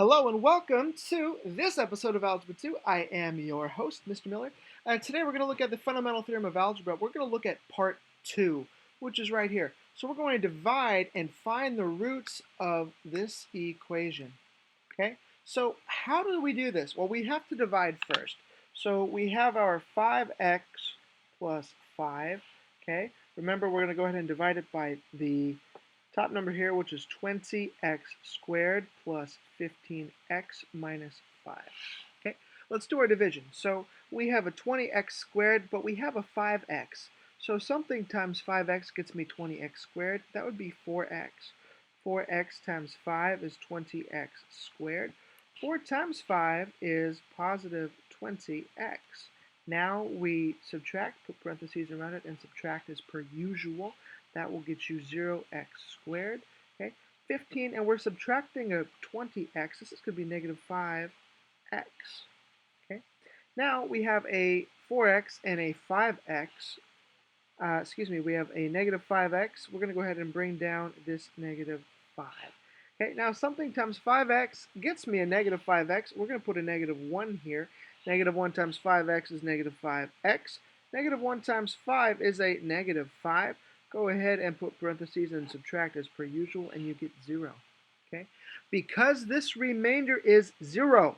Hello and welcome to this episode of Algebra 2. I am your host, Mr. Miller. Today we're going to look at the fundamental theorem of algebra. We're going to look at part 2, which is right here. So we're going to divide and find the roots of this equation. Okay? So how do we do this? Well, we have to divide first. So we have our 5x plus 5. Okay? Remember, we're going to go ahead and divide it by the top number here, which is 20x squared plus 15x minus 5. Okay, let's do our division. So we have a 20x squared, but we have a 5x. So something times 5x gets me 20x squared. That would be 4x. 4x times 5 is 20x squared. 4 times 5 is positive 20x. Now we subtract, put parentheses around it, and subtract as per usual. That will get you 0x squared. Okay, 15, and we're subtracting a 20x. This could be negative 5x. Okay, now we have a 4x and a 5x. We have a negative 5x. We're going to go ahead and bring down this negative 5. Okay, now something times 5x gets me a negative 5x. We're going to put a negative 1 here. Negative 1 times 5x is negative 5x. Negative 1 times 5 is a negative 5. Go ahead and put parentheses and subtract as per usual, and you get 0. Okay? Because this remainder is 0,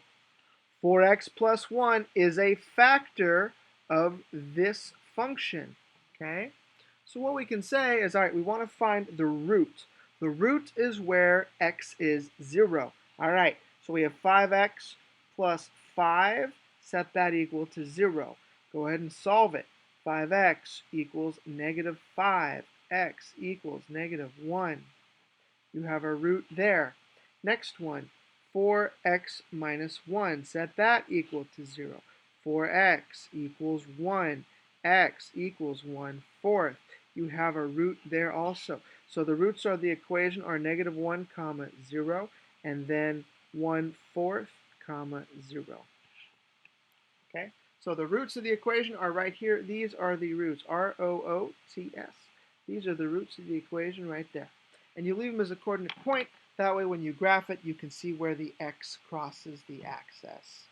4x plus 1 is a factor of this function. Okay? So what we can say is, all right, we want to find the root. The root is where x is 0. All right, so we have 5x plus 5. Set that equal to 0. Go ahead and solve it. 5x equals negative 5. X equals negative 1. You have a root there. Next one, 4x minus 1. Set that equal to 0. 4x equals 1. X equals 1/4. You have a root there also. So the roots of the equation are negative 1 comma 0 and then 1/4 comma 0. Okay, so the roots of the equation are right here. These are the roots, R-O-O-T-S. These are the roots of the equation right there. And you leave them as a coordinate point. That way when you graph it, you can see where the x crosses the axis.